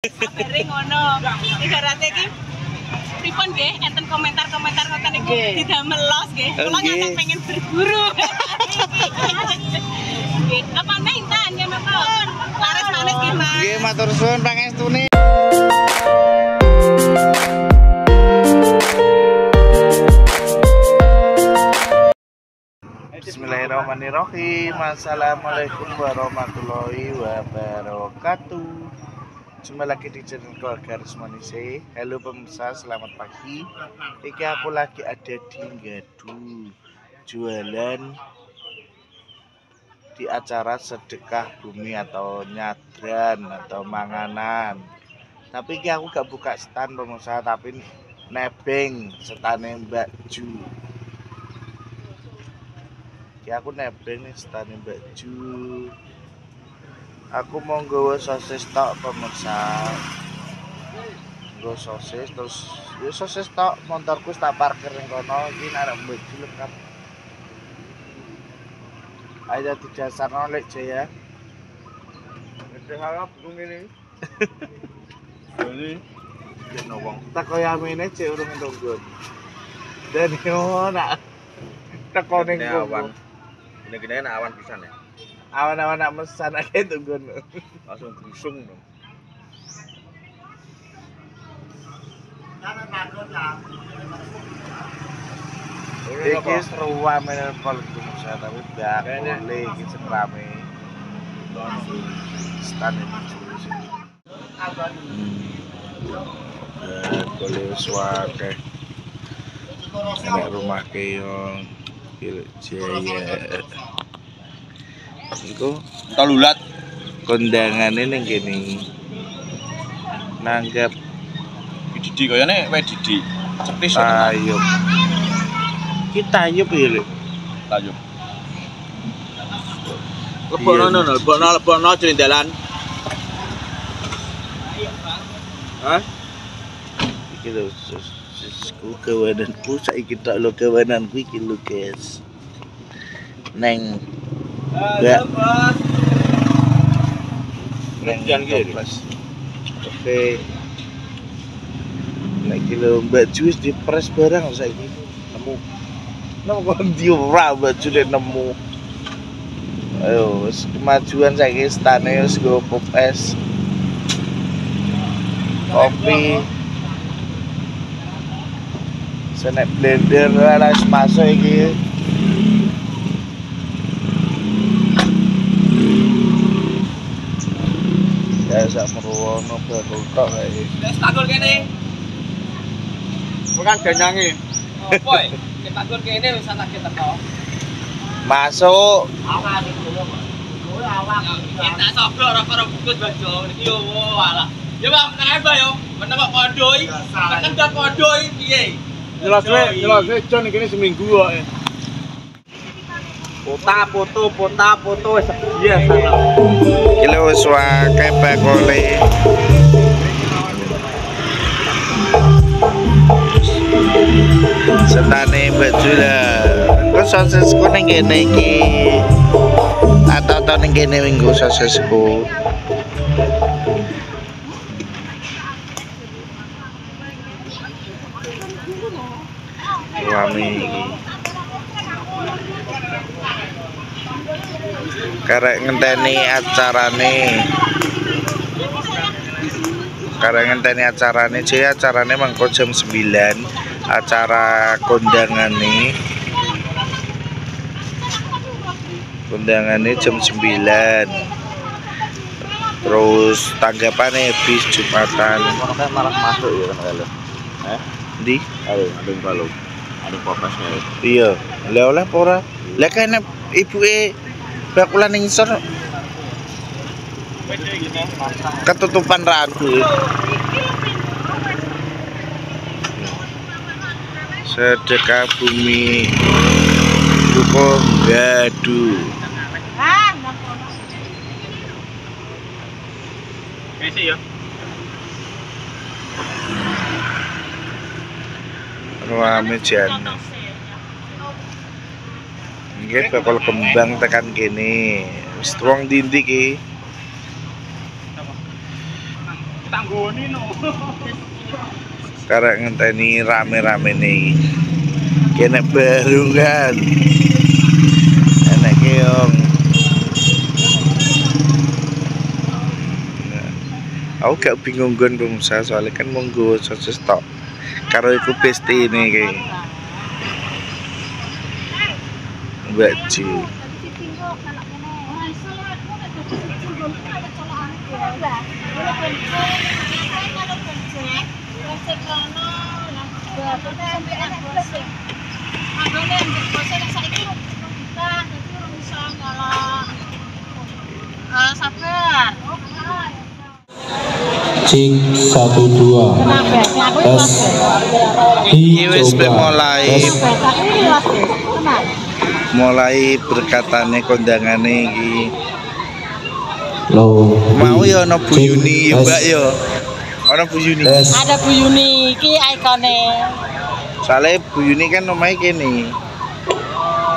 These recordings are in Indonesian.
Kabare ngono. Ibarate iki pripun nggih enten komentar-komentar ngoten niku didamel los nggih. Kula ngantek pengen berburu. Nggih, apa nek intan ya Mas? Laris manis nggih, Mas. Nggih, matur suwun pangestune. Bismillahirrahmanirrahim. Assalamualaikum warahmatullahi wabarakatuh. Jumpa lagi di channel Keluarga Resmonise. Halo pemirsa, selamat pagi. Iki aku lagi ada di Ngadu, jualan di acara sedekah bumi atau nyadran atau manganan. Tapi iki aku gak buka stand pemirsa, tapi nebeng stane Mbak Ju. Ya aku nebeng nih stand Mbak Ju. Aku mau nggawa sosis tok pemirsa. Nggawa sosis terus ya sosis tok, motorku tak parkir ning kono. Iki arek Mbak Ju lengkap. Ayo di dasar nolek Jaya. Ngene harap bingung ini. Jadi yen wong tak kaya amene cek urung nunggu. Dan yo nak teko ning awan. Gini-gini nak awan pisan ya. Awan-awan nak mesan aja tunggu. Langsung busung dong. Iki seru amen kalau saya tapi gak boleh iki rame. Stand itu sini. Boleh suake. Nek rumah keong Jaya. Iku Tolulat kondangane ning kene. Nanggap Didi kayane wae Didi. Cepis tayub. Ki tayub ya, Lek. Tayub. Lebokno jrendelan. Hah? Iki lho sisku kawananku saiki tak lo kawananku iki lho, guys. Neng Mbak. Jangan gitu. Oke. Nek kilo Mbak Ju wis dipres barang saiki. Nemu. Nemu kok ndi ora Mbak Ju nemu. Ayo wis kemajuan saiki stane wis go pop es. Kopi. Senek blender wis masuk iki. Ya sak merono bakul tok kae. Wis takon kene. Bukan ganyange. Opo e? Nek takon kene wis tak teko. Masuk. Awak iki lho. Kowe awak. Kita soblok karo bungkus bajo iki yo alah. Ya Bang, nang ae yo. Meneng kok kondoi. Kan dak kondoi piye? Jelas Jon iki seminggu kok. Foto wis biasa. Iki lho wis wae bakule. Setane Mbak Jula. Engko sosisku ning kene iki. Atau ning kene minggu sosisku. Rame iki. Karek ngenteni acarane. Jadi acarane mengko jam 9. Acara kondangane jam 9. Terus tanggapane bis Jumatan. Malah masuk ya kan lho. Di Ayo, ada balung. Ada popesnya. iya, lha oleh apa ora? Lah kene ibuke bakulan ning isor ketutupan ragu. Sedekah bumi Duko Ngadu. Isi ya. Rame jan. Nggih bakal kembang tekan kene. Wis wong ndi-ndi ki. Karek ngenteni rame-rame nih. Kene baru kan. Enak keong. Aku gak bingung gon pemirsa soalnya kan monggo sosis tok. Karo iku pesti ini kayak Mbak Ji. Sabar. Cik 1-2 tes Wis dicoba mulai berkatane kondangane iki. low Mau ya ana Bu Yuni ya Mbak ya. Ana Bu Yuni. Ada Bu Yuni iki ikone. Soalnya Bu Yuni kan omahe kene.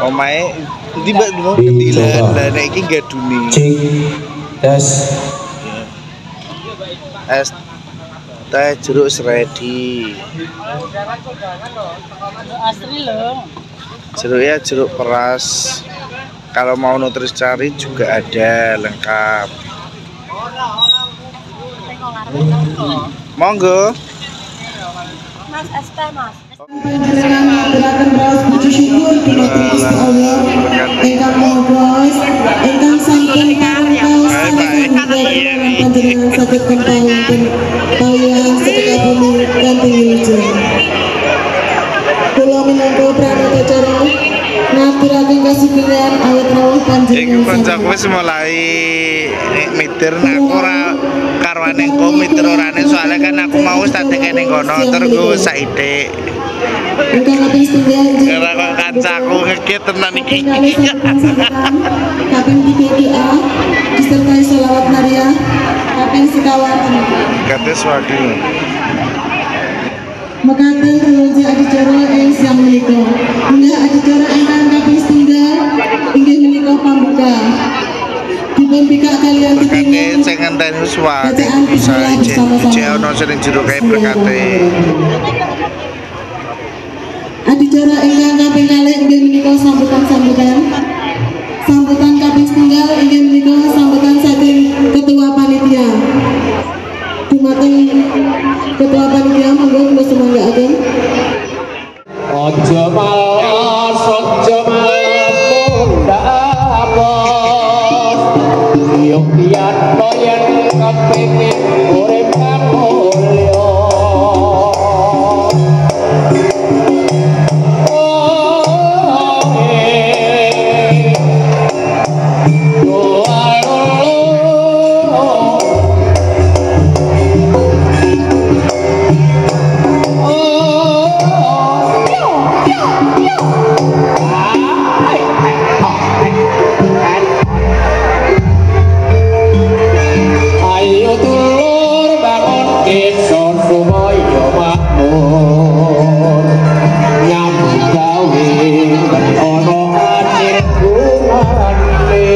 Omahe ndi Mbak mau Kendilan. Lah nek iki Gaduni. cik tes Es teh jeruk seredi. Asri loh. Jeruknya jeruk peras. Kalau mau nutrisari juga ada lengkap. Monggo. Mas es teh Mas. Gerakan balas puji syukur dumateng Gusti Allah ingkang Maha Kuwasa ingkang sampun paringkaos saking panjenengan saged kempahaken pawiyahan sedekah bumi kanthi wilujeng. Kula minangka pranatacara ngaturaken kasugihan awit rawuh Iku panjenengan kancaku wis mulai mitir nek ora karwane engko mitir orane soalnya kan aku mau wis tak tekene kono terus gue saithik. ingkang kaping setunggal Ora kok kancaku ngeget tenan iki. kaping 3A disertai sholawat Maria kaping sekawan Kate swagi. mekaten relunji adicara ing siang menika. Munggah adicara ingkang kaping setunggal inggih menika pambuka. Dipun bikak kalian Berkate titingan sing ngenteni swagi bacaan bismillah bersama-sama. cek ono sing jero kae berkate. Adicara ingkang kaping kalih inggih menika sambutan-sambutan. Sambutan kaping setunggal inggih menika sambutan saking ketua panitia. Dumateng ketua panitia monggo kula semanggaaken. ojo malas mundapos yung piat mo yan kapingin urip kang mulya ayo dulur bangun desa supaya makmur nyambut gawe ana hasil gumane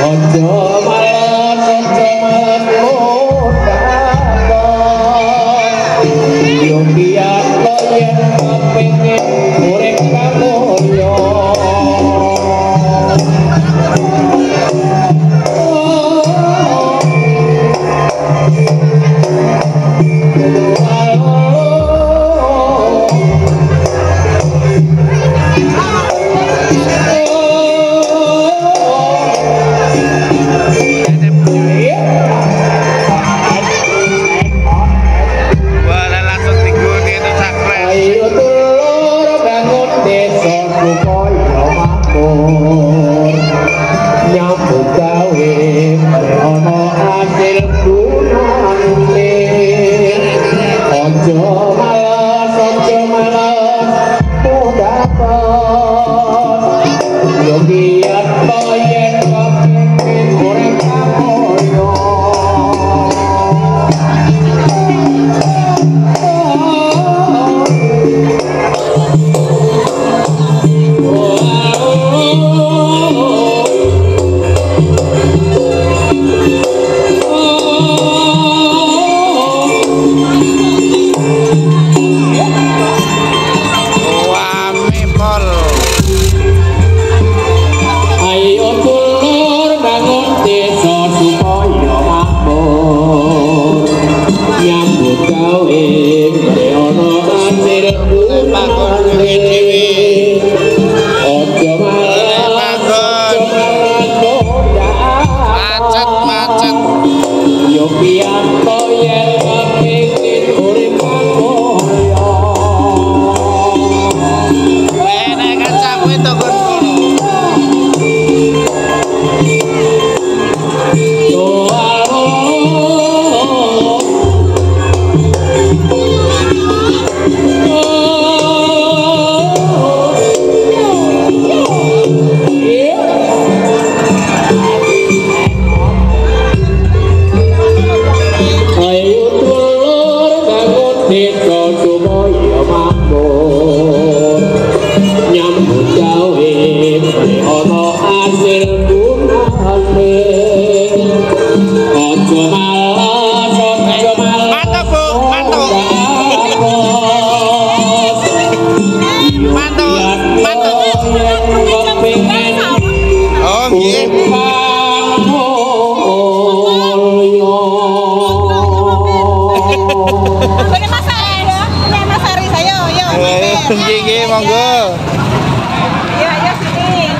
ojo malas mundapos yo biar yen kepengin urip kamulya Wala langsung tinggal itu sakres. ayo dulur bangun desa supaya makmur nyambut gawe ana hasil gunane ojo malas mundapos yo biar yen kepengin urip kamulya Nggih, monggo. Iya, ayo sini.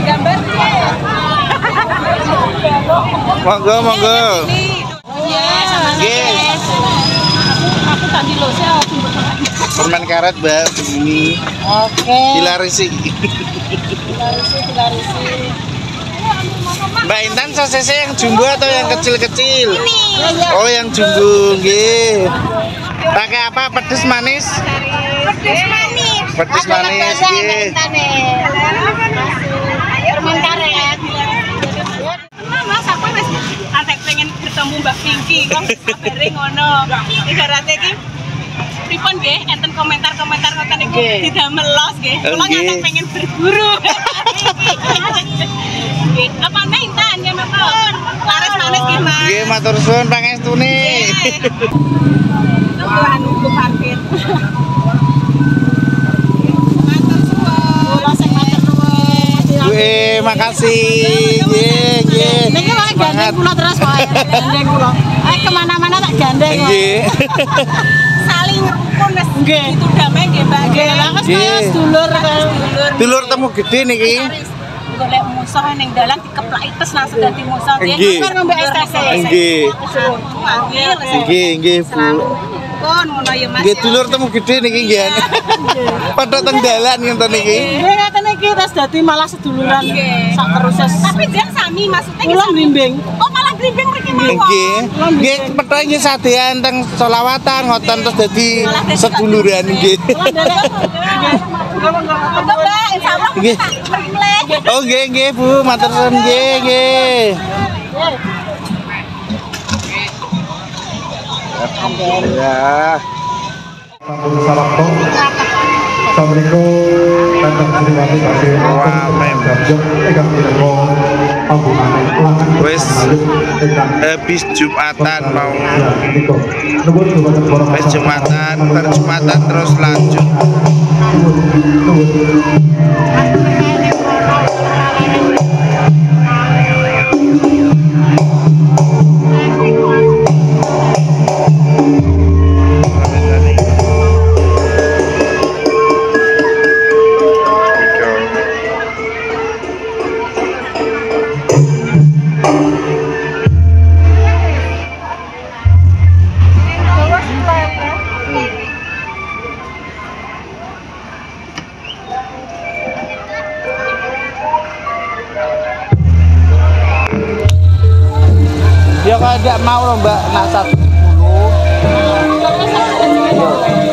Gambar ya. Monggo, monggo. Iya, sama guys. Aku tadi lo sih permen karet, Mbak. Ini. Oke. Dilarisi. Dilarisi. Mbak Intan sosisnya yang jumbo atau yang kecil-kecil? Ini. Oh, yang jumbo, nggih. Pakai apa? Pedes manis? Pedes manis. Pedes manis, nggih. Permen karet. Mas, aku wis arek pengen bertemu Mbak Pinky kok kabare ngono. Ibarate iki pripun nggih enten komentar-komentar ngoten niku didamel los nggih. Kula ngantek pengen berburu. Nggih, apa nih Intan ya matur. Laris manis nggih, Mas. Nggih, matur suwun pangestune. Nunggu parkir. Matur suwun. Kula sing matur nuwun. Wih, makasih. Nggih. Niki wae gandeng kula terus wae. Gandeng kula. Kemana-mana tak gandeng wae. Nggih. Saling rukun wis. Nggih. Itu damai nggih, Mbak. Nggih, lah wis kaya sedulur. Dulur temu gede niki. Golek musuh ning dalan dikeplaki tes langsung dadi musuh nggih. Nggih. Kan ngombe es teh. Nggih. Nggih, Bu. Kon ngono ya Mas. Nggih, dulur temu gede niki nggih. Padha teng dalan ngoten niki. Nggih, ngaten iki terus dadi malah seduluran sak terus. Tapi jan sami maksudnya kula blimbing. Oh, malah blimbing mriki mawon. Nggih. Nggih, petha nggih sadean teng selawatan ngoten terus dadi seduluran nggih. Nggih. Oh, nggih, Bu, matur suwun nggih. Ya. Assalamualaikum warahmatullahi wabarakatuh. Wes habis Jumatan mau wes Jumatan terus lanjut. Ya kalau tidak mau loh Mbak, nak 110.